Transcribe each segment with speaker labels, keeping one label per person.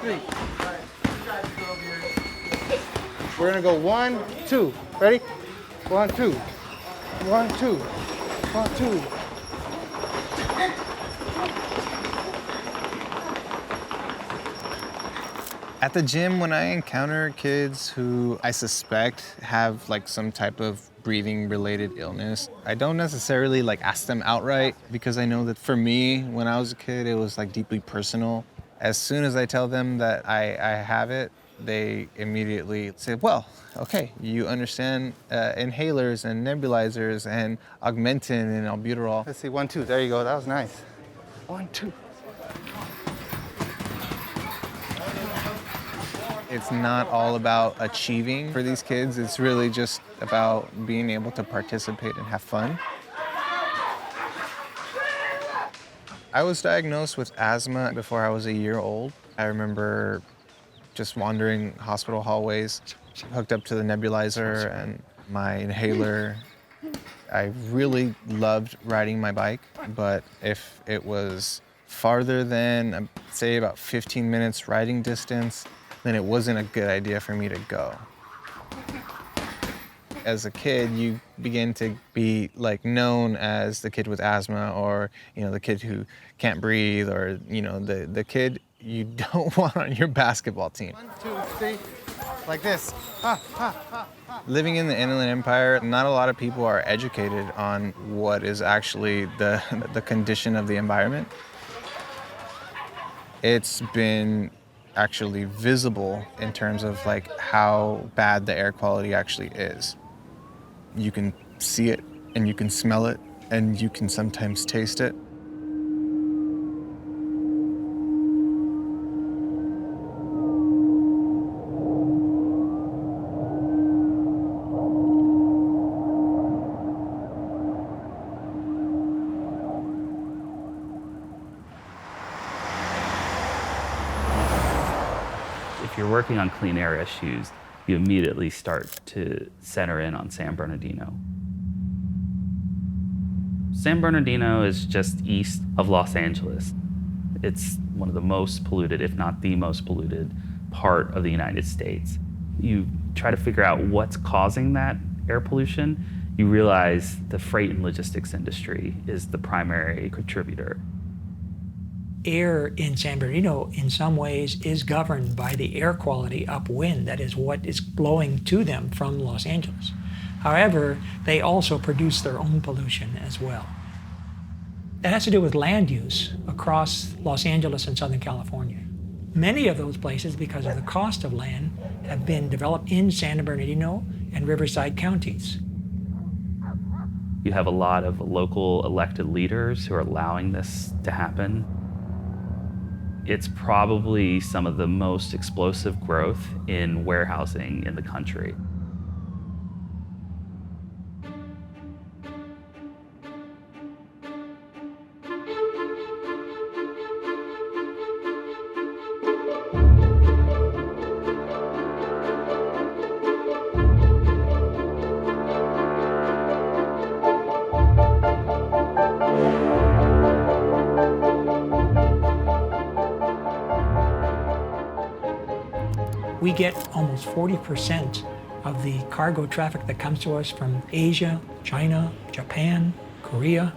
Speaker 1: 3. We're gonna go 1, 2. Ready? 1, 2. 1, 2. 1, 2.
Speaker 2: At the gym, when I encounter kids who I suspect have like some type of breathing related illness, I don't necessarily like ask them outright because I know that for me, when I was a kid, it was like deeply personal. As soon as I tell them that I have it, they immediately say, well, okay, you understand inhalers and nebulizers and augmentin and albuterol.
Speaker 1: Let's see, 1, 2. There you go. That was nice. 1, 2.
Speaker 2: It's not all about achieving for these kids. It's really just about being able to participate and have fun. I was diagnosed with asthma before I was a year old. I remember just wandering hospital hallways, hooked up to the nebulizer and my inhaler. I really loved riding my bike, but if it was farther than, say, about 15 minutes riding distance, then it wasn't a good idea for me to go. As a kid, you begin to be like known as the kid with asthma, or the kid who can't breathe, or the kid you don't want on your basketball team.
Speaker 1: 1, 2, 3, like this.
Speaker 2: Living in the Inland Empire, not a lot of people are educated on what is actually the condition of the environment. It's been actually visible in terms of like how bad the air quality actually is. You can see it and you can smell it and you can sometimes taste it.
Speaker 3: If you're working on clean air issues, you immediately start to center in on San Bernardino. San Bernardino is just east of Los Angeles. It's one of the most polluted, if not the most polluted, part of the United States. You try to figure out what's causing that air pollution, you realize the freight and logistics industry is the primary contributor.
Speaker 4: Air in San Bernardino, in some ways, is governed by the air quality upwind. That is what is blowing to them from Los Angeles. However, they also produce their own pollution as well. That has to do with land use across Los Angeles and Southern California. Many of those places, because of the cost of land, have been developed in San Bernardino and Riverside counties.
Speaker 3: You have a lot of local elected leaders who are allowing this to happen. It's probably some of the most explosive growth in warehousing in the country.
Speaker 4: We get almost 40% of the cargo traffic that comes to us from Asia, China, Japan, Korea,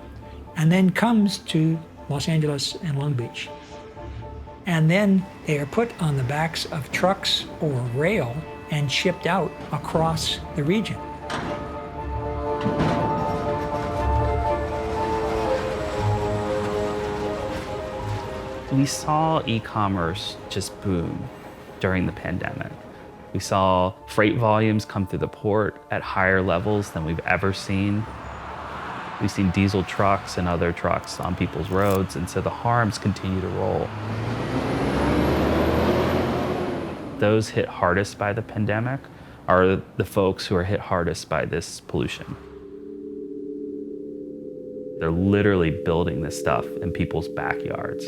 Speaker 4: and then comes to Los Angeles and Long Beach. And then they are put on the backs of trucks or rail and shipped out across the region.
Speaker 3: We saw e-commerce just boom during the pandemic. We saw freight volumes come through the port at higher levels than we've ever seen. We've seen diesel trucks and other trucks on people's roads, and so the harms continue to roll. Those hit hardest by the pandemic are the folks who are hit hardest by this pollution. They're literally building this stuff in people's backyards.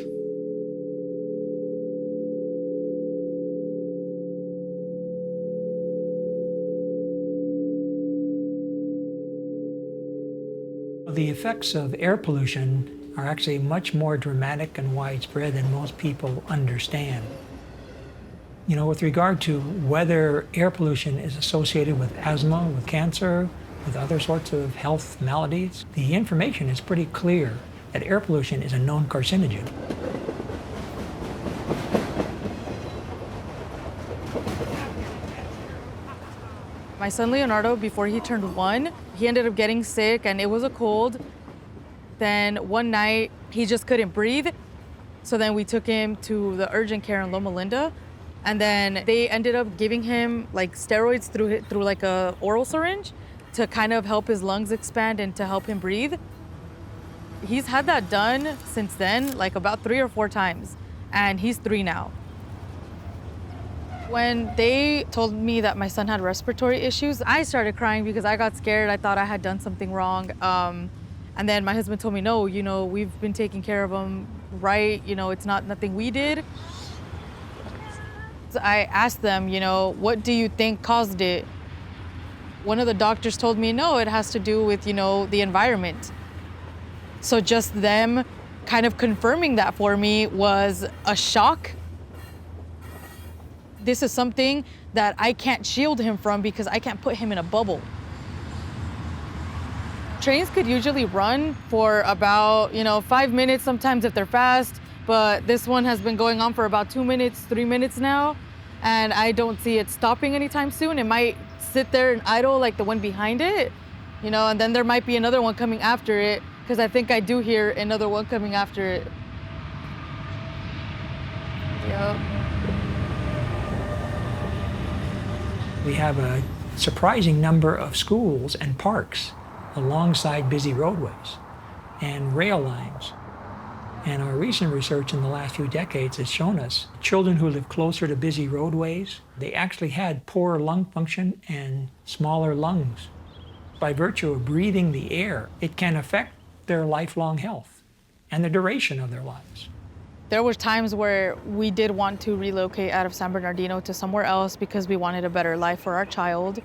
Speaker 4: The effects of air pollution are actually much more dramatic and widespread than most people understand. With regard to whether air pollution is associated with asthma, with cancer, with other sorts of health maladies, the information is pretty clear that air pollution is a known carcinogen.
Speaker 5: My son Leonardo, before he turned 1, he ended up getting sick and it was a cold. Then one night, he just couldn't breathe. So then we took him to the urgent care in Loma Linda. And then they ended up giving him like steroids through like a oral syringe to kind of help his lungs expand and to help him breathe. He's had that done since then, like about 3 or 4 times. And he's 3 now. When they told me that my son had respiratory issues, I started crying because I got scared. I thought I had done something wrong. And then my husband told me, no, we've been taking care of him right. It's nothing we did. So I asked them, what do you think caused it? One of the doctors told me, no, it has to do with, the environment. So just them kind of confirming that for me was a shock. This is something that I can't shield him from because I can't put him in a bubble. Trains could usually run for about, 5 minutes sometimes if they're fast, but this one has been going on for about 2 minutes, 3 minutes now, and I don't see it stopping anytime soon. It might sit there and idle like the one behind it, and then there might be another one coming after it, because I think I do hear another one coming after it. Yep.
Speaker 4: We have a surprising number of schools and parks alongside busy roadways and rail lines. And our recent research in the last few decades has shown us children who live closer to busy roadways, they actually had poorer lung function and smaller lungs. By virtue of breathing the air, it can affect their lifelong health and the duration of their lives.
Speaker 5: There were times where we did want to relocate out of San Bernardino to somewhere else because we wanted a better life for our child.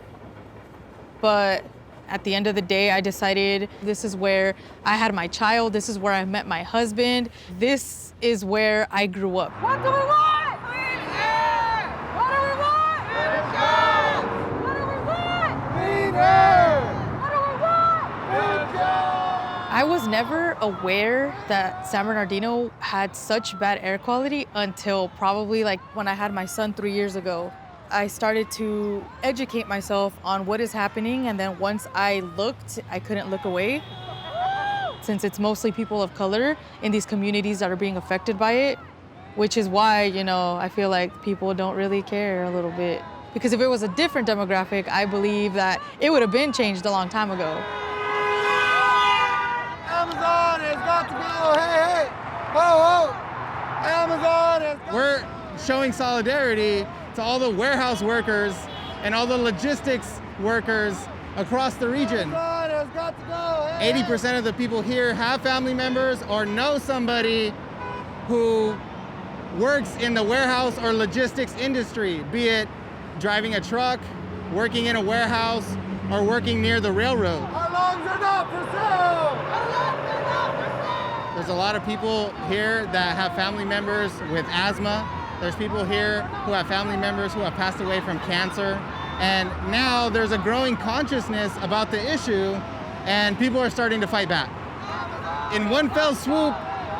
Speaker 5: But at the end of the day, I decided this is where I had my child, this is where I met my husband, this is where I grew up.
Speaker 6: What do we want? Clean air! What do we want? Clean jobs! What do we want? Clean air! What do we want? Clean jobs!
Speaker 5: I was never aware that San Bernardino had such bad air quality until probably like when I had my son 3 years ago. I started to educate myself on what is happening, and then once I looked, I couldn't look away. Since it's mostly people of color in these communities that are being affected by it, which is why, I feel like people don't really care a little bit. Because if it was a different demographic, I believe that it would have been changed a long time ago.
Speaker 6: Amazon has got to go. Hey, hey. Ho, ho. Amazon has got
Speaker 2: We're showing solidarity to all the warehouse workers and all the logistics workers across the region.
Speaker 6: Amazon has got to go. Hey,
Speaker 2: 80% of the people here have family members or know somebody who works in the warehouse or logistics industry, be it driving a truck, working in a warehouse, or working near the railroad.
Speaker 6: Our lungs are not for sale. Our lungs are not for sale.
Speaker 2: There's a lot of people here that have family members with asthma. There's people here who have family members who have passed away from cancer. And now there's a growing consciousness about the issue, and people are starting to fight back. In one fell swoop,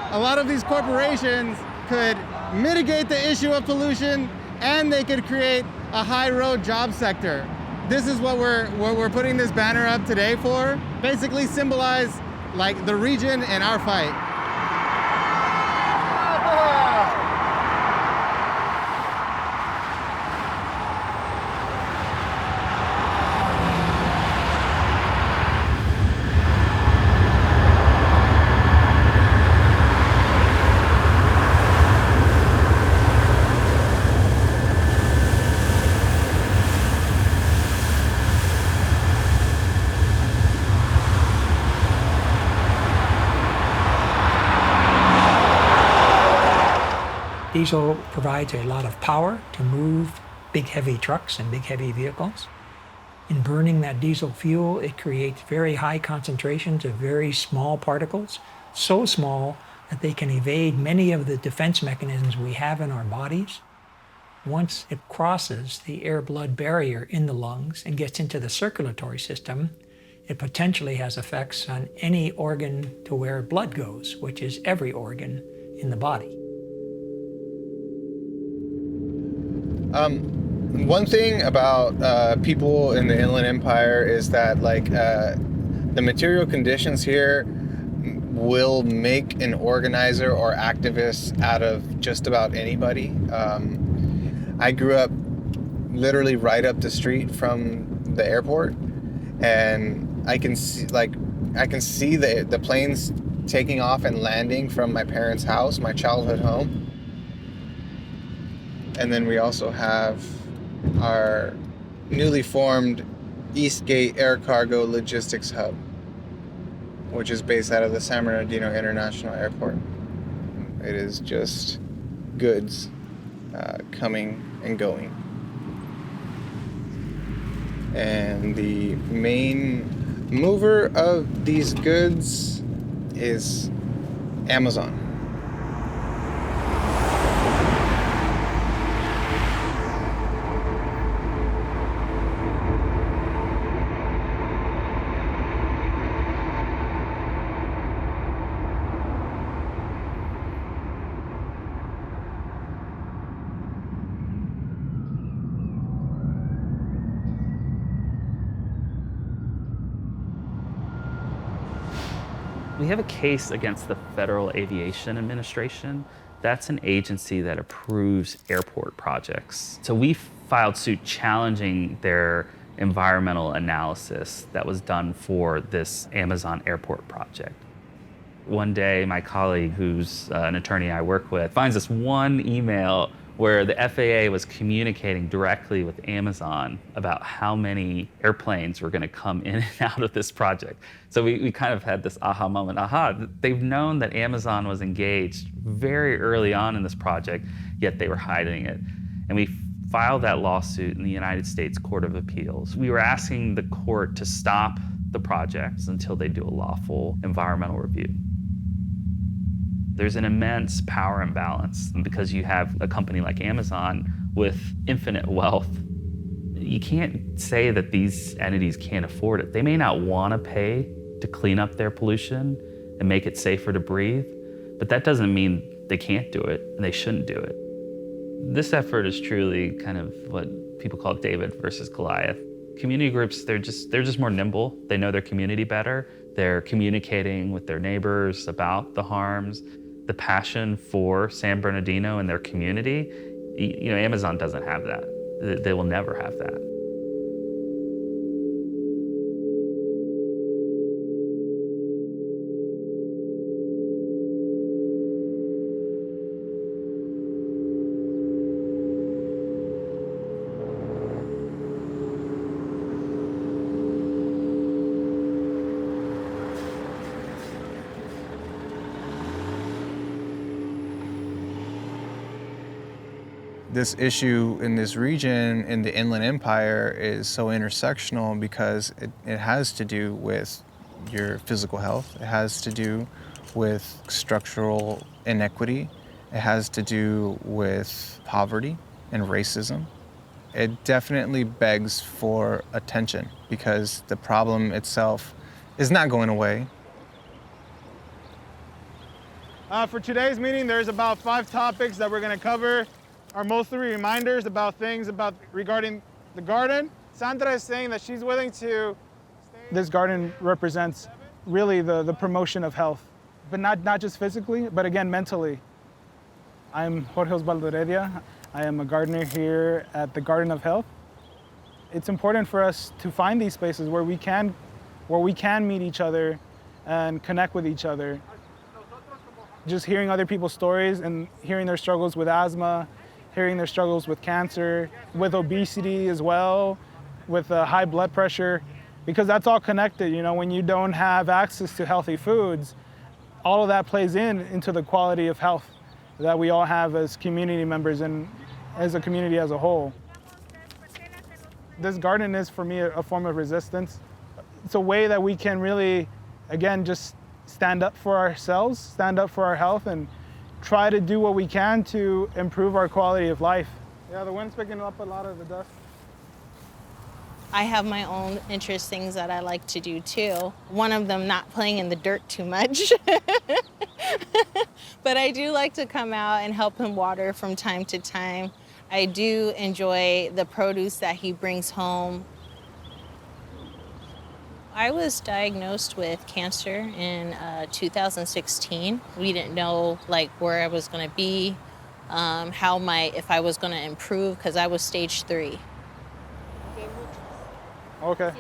Speaker 2: a lot of these corporations could mitigate the issue of pollution, and they could create a high-road job sector. This is what we're putting this banner up today for. Basically symbolize like the region and our fight.
Speaker 4: Diesel provides a lot of power to move big heavy trucks and big heavy vehicles. In burning that diesel fuel, it creates very high concentrations of very small particles, so small that they can evade many of the defense mechanisms we have in our bodies. Once it crosses the air-blood barrier in the lungs and gets into the circulatory system, it potentially has effects on any organ to where blood goes, which is every organ in the body.
Speaker 2: One thing about people in the Inland Empire is that the material conditions here will make an organizer or activist out of just about anybody. I grew up literally right up the street from the airport, and I can see the planes taking off and landing from my parents' house, my childhood home. And then we also have our newly formed Eastgate Air Cargo Logistics Hub, which is based out of the San Bernardino International Airport. It is just goods coming and going. And the main mover of these goods is Amazon.
Speaker 3: We have a case against the Federal Aviation Administration. That's an agency that approves airport projects. So we filed suit challenging their environmental analysis that was done for this Amazon airport project. One day, my colleague, who's an attorney I work with, finds this one email where the FAA was communicating directly with Amazon about how many airplanes were going to come in and out of this project. So we kind of had this aha moment. They've known that Amazon was engaged very early on in this project, yet they were hiding it. And we filed that lawsuit in the United States Court of Appeals. We were asking the court to stop the projects until they do a lawful environmental review. There's an immense power imbalance because you have a company like Amazon with infinite wealth. You can't say that these entities can't afford it. They may not want to pay to clean up their pollution and make it safer to breathe, but that doesn't mean they can't do it and they shouldn't do it. This effort is truly kind of what people call David versus Goliath. Community groups, they're just more nimble. They know their community better. They're communicating with their neighbors about the harms. The passion for San Bernardino and their community, Amazon doesn't have that. They will never have that.
Speaker 2: This issue in this region, in the Inland Empire, is so intersectional because it has to do with your physical health. It has to do with structural inequity. It has to do with poverty and racism. It definitely begs for attention because the problem itself is not going away.
Speaker 1: For today's meeting, there's about 5 topics that we're going to cover. Are mostly reminders about things regarding the garden. Sandra is saying that she's willing to
Speaker 7: This garden represents really the promotion of health, but not just physically, but again, mentally. I'm Jorge Osvaldo Heredia. I am a gardener here at the Garden of Health. It's important for us to find these spaces where we can meet each other and connect with each other. Just hearing other people's stories and hearing their struggles with asthma, hearing their struggles with cancer, with obesity as well, with high blood pressure, because that's all connected. When you don't have access to healthy foods, all of that plays into the quality of health that we all have as community members and as a community as a whole. This garden is, for me, a form of resistance. It's a way that we can really, again, just stand up for ourselves, stand up for our health, and try to do what we can to improve our quality of life.
Speaker 1: Yeah, the wind's picking up a lot of the dust.
Speaker 8: I have my own interest things that I like to do too. One of them, not playing in the dirt too much. But I do like to come out and help him water from time to time. I do enjoy the produce that he brings home. I was diagnosed with cancer in 2016. We didn't know where I was gonna be, if I was gonna improve, because I was stage 3.
Speaker 1: Okay.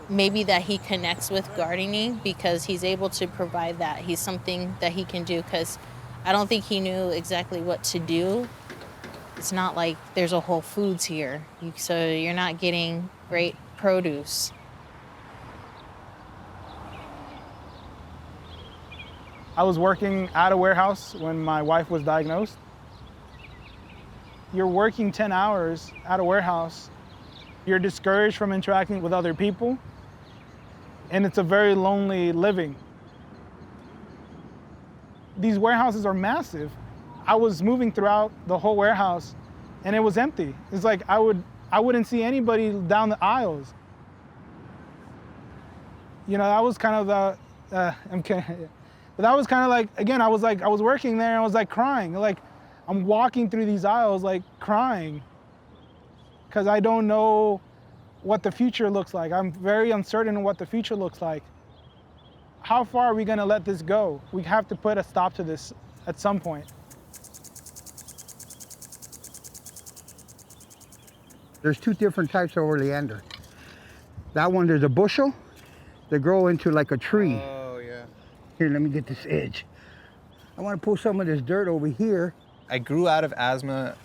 Speaker 8: Maybe that he connects with gardening because he's able to provide that. He's something that he can do, because I don't think he knew exactly what to do. It's not like there's a Whole Foods here, so you're not getting great produce.
Speaker 7: I was working at a warehouse when my wife was diagnosed. You're working 10 hours at a warehouse. You're discouraged from interacting with other people, and it's a very lonely living. These warehouses are massive. I was moving throughout the whole warehouse, and it was empty. It's like I wouldn't see anybody down the aisles. You know, that was kind of I'm kidding. But that was kind of like, again, I was working there, and I was like crying. Like, I'm walking through these aisles like crying, because I don't know what the future looks like. I'm very uncertain in what the future looks like. How far are we gonna let this go? We have to put a stop to this at some point.
Speaker 9: There's 2 different types of oleander. That one, there's a bushel. They grow into like a tree.
Speaker 2: Oh, yeah.
Speaker 9: Here, let me get this edge. I want to pull some of this dirt over here.
Speaker 2: I grew out of asthma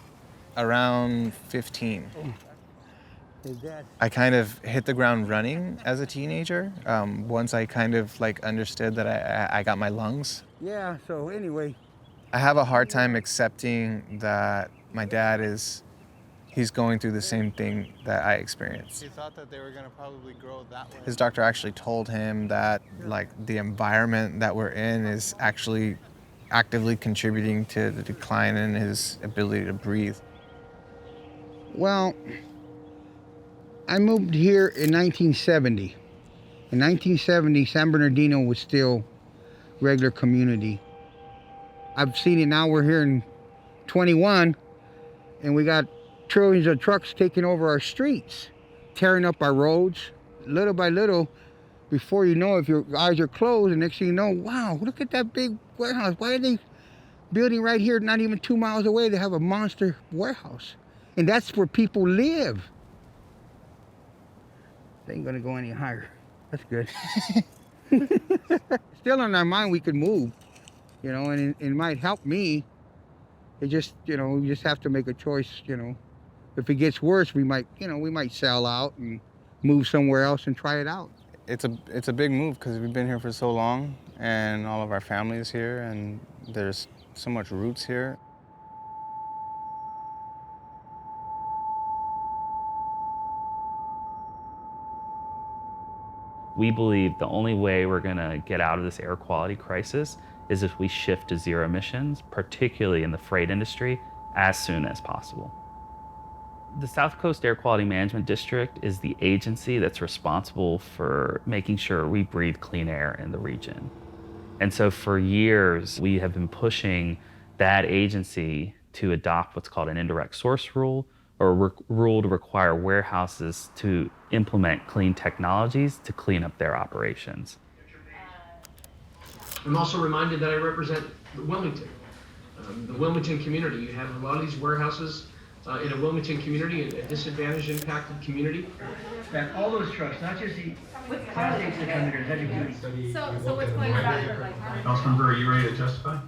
Speaker 2: around 15. I kind of hit the ground running as a teenager. Once I kind of understood that I got my lungs.
Speaker 9: Yeah, so anyway.
Speaker 2: I have a hard time accepting that my dad he's going through the same thing that I experienced.
Speaker 1: He thought that they were gonna probably grow that way.
Speaker 2: His doctor actually told him that the environment that we're in is actually actively contributing to the decline in his ability to breathe.
Speaker 9: Well, I moved here in 1970. In 1970, San Bernardino was still regular community. I've seen it now. We're here in 21, and we got trillions of trucks taking over our streets, tearing up our roads. Little by little, before you know, if your eyes are closed, and next thing you know, wow, look at that big warehouse. Why are they building right here, not even 2 miles away? They have a monster warehouse. And that's where people live. They ain't gonna go any higher. That's good. Still on our mind, we could move, you know, and it might help me. It just, you know, we just have to make a choice, you know. If it gets worse, we might sell out and move somewhere else and try it out.
Speaker 10: It's a big move because we've been here for so long, and all of our family is here, and there's so much roots here.
Speaker 3: We believe the only way we're gonna get out of this air quality crisis is if we shift to zero emissions, particularly in the freight industry, as soon as possible. The South Coast Air Quality Management District is the agency that's responsible for making sure we breathe clean air in the region. And so for years, we have been pushing that agency to adopt what's called an indirect source rule, or a rule to require warehouses to implement clean technologies to clean up their operations.
Speaker 11: I'm also reminded that I represent Wilmington, the Wilmington community. You have a lot of these warehouses in a Wilmington community, a disadvantaged, impacted community.
Speaker 9: And all those trucks, not just the Class 8 that come here, heavy duty.
Speaker 6: So what's going on?
Speaker 12: Councilman Burr, are you ready to testify?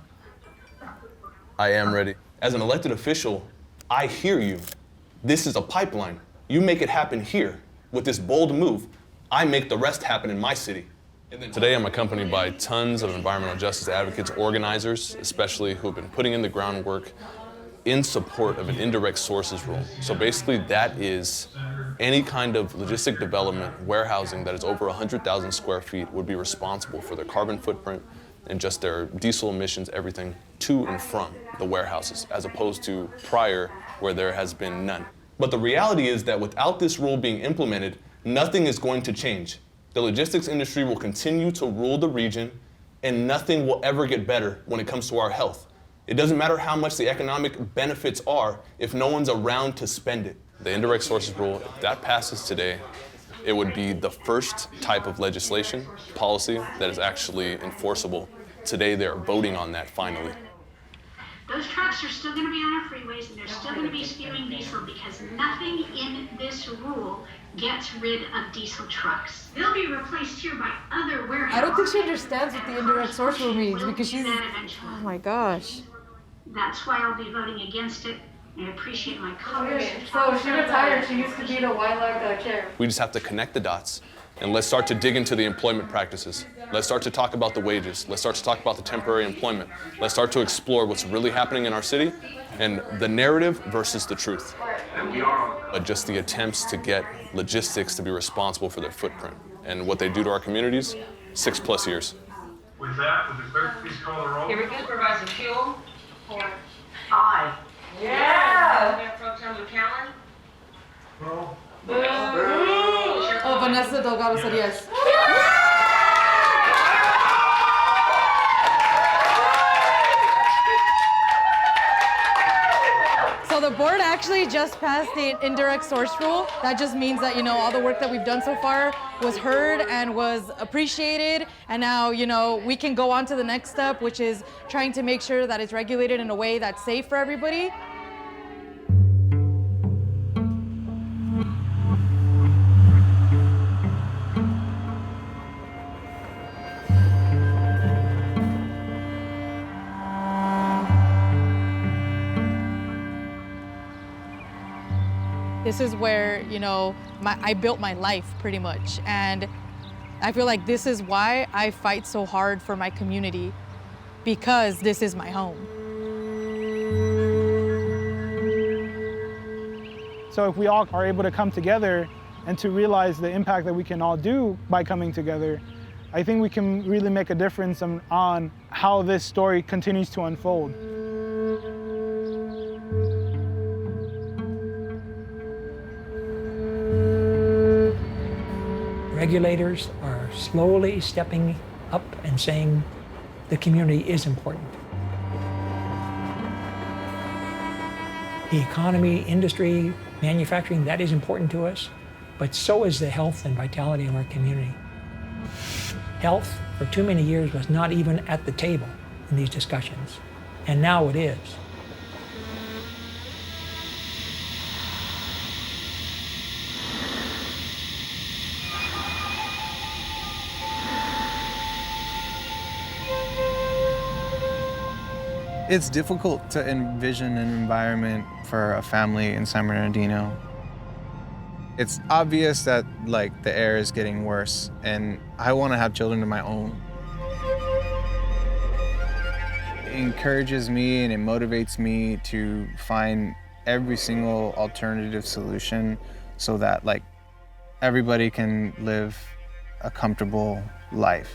Speaker 13: I am ready. As an elected official, I hear you. This is a pipeline. You make it happen here. With this bold move, I make the rest happen in my city. Today I'm accompanied by tons of environmental justice advocates, organizers, especially who have been putting in the groundwork in support of an indirect sources rule. So basically that is any kind of logistic development, warehousing that is over 100,000 square feet would be responsible for their carbon footprint and just their diesel emissions, everything to and from the warehouses, as opposed to prior where there has been none. But the reality is that without this rule being implemented, nothing is going to change. The logistics industry will continue to rule the region, and nothing will ever get better when it comes to our health. It doesn't matter how much the economic benefits are if no one's around to spend it. The indirect sources rule, if that passes today, it would be the first type of legislation, policy, that is actually enforceable. Today, they're voting on that finally.
Speaker 12: Those trucks are still going to be on our freeways, and they're still going to be spewing diesel because nothing in this rule gets rid of diesel trucks. They'll be replaced here by other warehouses.
Speaker 6: I don't think she understands what the indirect source rule means because she's. Oh my gosh.
Speaker 12: That's why I'll be voting against it. I appreciate my colleagues.
Speaker 6: So she retired. She used to be the YLAG chair.
Speaker 13: We just have to connect the dots, and let's start to dig into the employment practices. Let's start to talk about the wages. Let's start to talk about the temporary employment. Let's start to explore what's really happening in our city and the narrative versus the truth. But just the attempts to get logistics to be responsible for their footprint and what they do to our communities, 6+ years.
Speaker 14: With that, would the clerk please call the roll?
Speaker 12: Here we go. Supervisor Fuel. 4.
Speaker 6: Aye. Yeah.
Speaker 12: Mayor Pro Tem McCallum.
Speaker 14: Roll.
Speaker 6: Boo. Oh, Vanessa Delgado said yes.
Speaker 5: So the board actually just passed the indirect source rule. That just means that, all the work that we've done so far was heard and was appreciated. And now, we can go on to the next step, which is trying to make sure that it's regulated in a way that's safe for everybody. This is where, I built my life pretty much. And I feel like this is why I fight so hard for my community, because this is my home.
Speaker 7: So if we all are able to come together and to realize the impact that we can all do by coming together, I think we can really make a difference on how this story continues to unfold.
Speaker 4: Regulators are slowly stepping up and saying the community is important. The economy, industry, manufacturing, that is important to us, but so is the health and vitality of our community. Health, for too many years, was not even at the table in these discussions, and now it is.
Speaker 2: It's difficult to envision an environment for a family in San Bernardino. It's obvious that the air is getting worse, and I want to have children of my own. It encourages me and it motivates me to find every single alternative solution so that everybody can live a comfortable life.